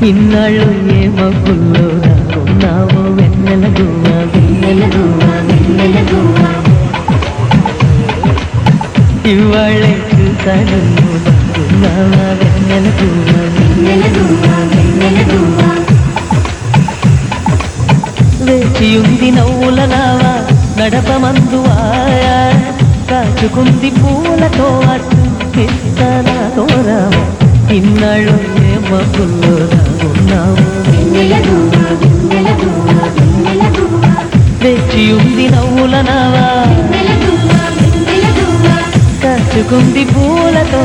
ఇన్నాళ్ళు ఏ మబ్బుల్లో దాక్కున్నావో వెన్నెల గువ్వ వెన్నెల గువ్వ వెన్నెల గువ్వ ఇవాళే చూశాను దాక్కున్నావా వెన్నెల గువ్వ వెన్నెల గువ్వ వెన్నెల గువ్వ వేచి ఉంది నవ్వుల నావా నడపమందువా కాచుకుంది పూలతో అటు పిస్తానా తోరావా ఇన్నాళ్ళు ఏ మబ్బుల్లో దాగున్నావు వేచి ఉంది నవ్వుల నావా కాచుకుంది పూలతో